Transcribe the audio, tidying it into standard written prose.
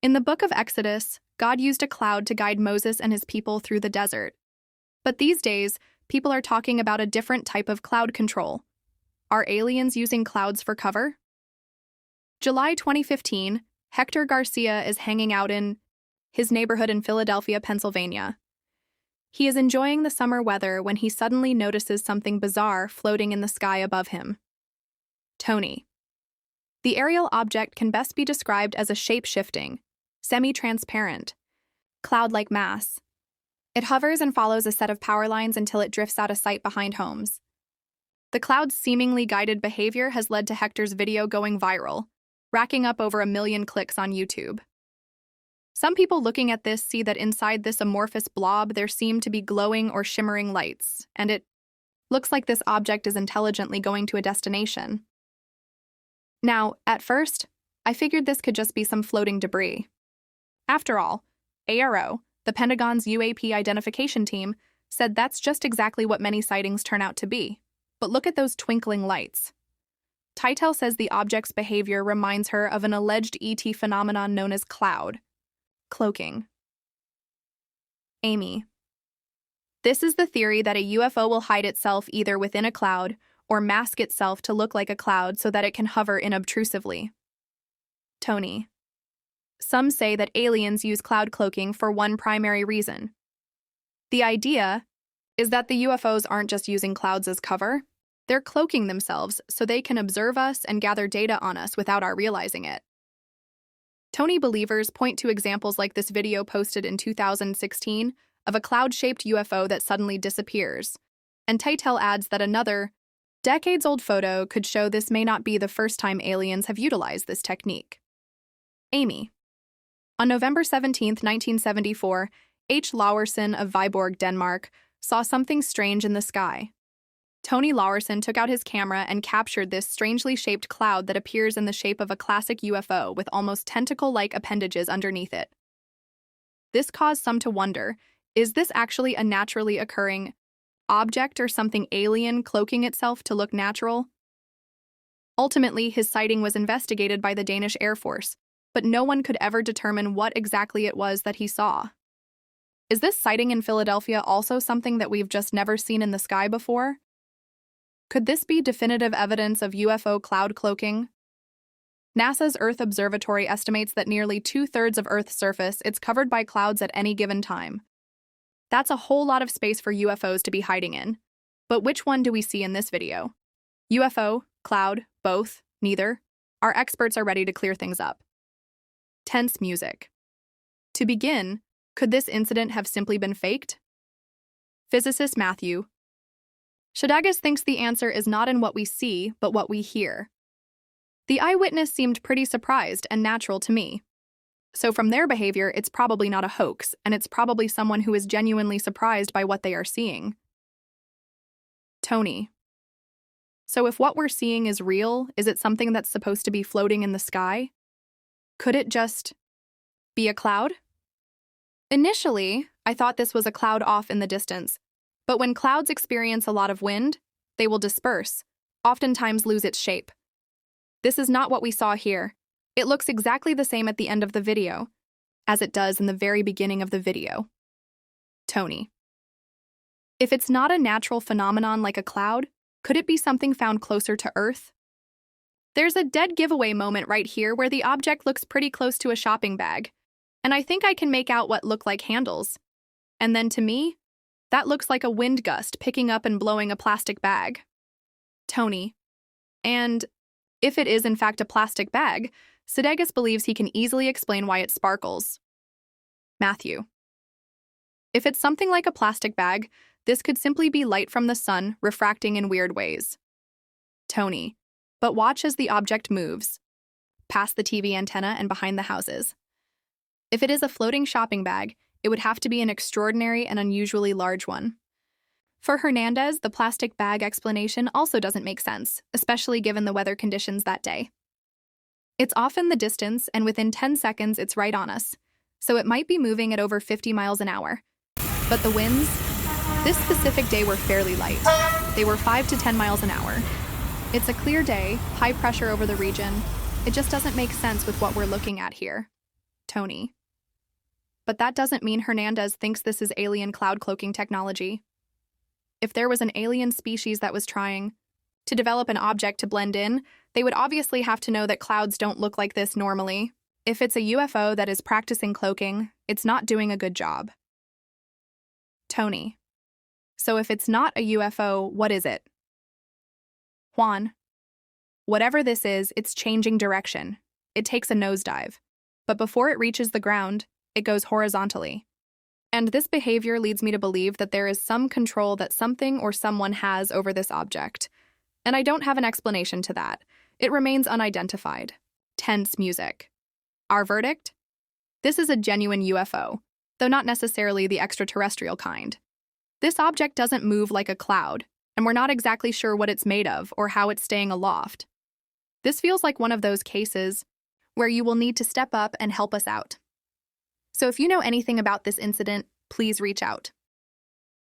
In the book of Exodus, God used a cloud to guide Moses and his people through the desert. But these days, people are talking about a different type of cloud control. Are aliens using clouds for cover? July 2015, Hector Garcia is hanging out in his neighborhood in Philadelphia, Pennsylvania. He is enjoying the summer weather when he suddenly notices something bizarre floating in the sky above him. Tony. The aerial object can best be described as a shape-shifting, semi-transparent, cloud-like mass. It hovers and follows a set of power lines until it drifts out of sight behind homes. The cloud's seemingly guided behavior has led to Hector's video going viral, racking up over 1 million clicks on YouTube. Some people looking at this see that inside this amorphous blob there seem to be glowing or shimmering lights, and it looks like this object is intelligently going to a destination. Now, at first, I figured this could just be some floating debris. After all, ARO, the Pentagon's UAP identification team, said that's just exactly what many sightings turn out to be. But look at those twinkling lights. Titel says the object's behavior reminds her of an alleged ET phenomenon known as cloud cloaking. Amy. This is the theory that a UFO will hide itself either within a cloud or mask itself to look like a cloud so that it can hover inobtrusively. Tony. Some say that aliens use cloud cloaking for one primary reason. The idea is that the UFOs aren't just using clouds as cover, they're cloaking themselves so they can observe us and gather data on us without our realizing it. Tony believers point to examples like this video posted in 2016 of a cloud-shaped UFO that suddenly disappears, and Titel adds that another, decades-old photo could show this may not be the first time aliens have utilized this technique. Amy. On November 17, 1974, H. Laursen of Viborg, Denmark, saw something strange in the sky. Tony Laursen took out his camera and captured this strangely shaped cloud that appears in the shape of a classic UFO with almost tentacle-like appendages underneath it. This caused some to wonder, is this actually a naturally occurring object or something alien cloaking itself to look natural? Ultimately, his sighting was investigated by the Danish Air Force, but no one could ever determine what exactly it was that he saw. Is this sighting in Philadelphia also something that we've just never seen in the sky before? Could this be definitive evidence of UFO cloud cloaking? NASA's Earth Observatory estimates that nearly 2/3 of Earth's surface is covered by clouds at any given time. That's a whole lot of space for UFOs to be hiding in. But which one do we see in this video? UFO, cloud, both, neither? Our experts are ready to clear things up. Tense music. To begin, could this incident have simply been faked? Physicist Matthew. Shadagas thinks the answer is not in what we see, but what we hear. The eyewitness seemed pretty surprised and natural to me. So from their behavior, it's probably not a hoax, and it's probably someone who is genuinely surprised by what they are seeing. Tony. So if what we're seeing is real, is it something that's supposed to be floating in the sky? Could it just be a cloud? Initially, I thought this was a cloud off in the distance, but when clouds experience a lot of wind, they will disperse, oftentimes lose its shape. This is not what we saw here. It looks exactly the same at the end of the video, as it does in the very beginning of the video. Tony. If it's not a natural phenomenon like a cloud, could it be something found closer to Earth? There's a dead giveaway moment right here where the object looks pretty close to a shopping bag, and I think I can make out what look like handles. And then to me, that looks like a wind gust picking up and blowing a plastic bag. Tony. And if it is in fact a plastic bag, Sedegas believes he can easily explain why it sparkles. Matthew. If it's something like a plastic bag, this could simply be light from the sun refracting in weird ways. Tony. But watch as the object moves, past the TV antenna and behind the houses. If it is a floating shopping bag, it would have to be an extraordinary and unusually large one. For Hernandez, the plastic bag explanation also doesn't make sense, especially given the weather conditions that day. It's off in the distance, and within 10 seconds it's right on us, so it might be moving at over 50 miles an hour. But the winds, this specific day, were fairly light. They were 5 to 10 miles an hour. It's a clear day, high pressure over the region. It just doesn't make sense with what we're looking at here. Tony. But that doesn't mean Hernandez thinks this is alien cloud cloaking technology. If there was an alien species that was trying to develop an object to blend in, they would obviously have to know that clouds don't look like this normally. If it's a UFO that is practicing cloaking, it's not doing a good job. Tony. So if it's not a UFO, what is it? Juan. Whatever this is, it's changing direction. It takes a nosedive. But before it reaches the ground, it goes horizontally. And this behavior leads me to believe that there is some control that something or someone has over this object. And I don't have an explanation to that. It remains unidentified. Tense music. Our verdict? This is a genuine UFO, though not necessarily the extraterrestrial kind. This object doesn't move like a cloud, and we're not exactly sure what it's made of or how it's staying aloft. This feels like one of those cases where you will need to step up and help us out. So if you know anything about this incident, please reach out.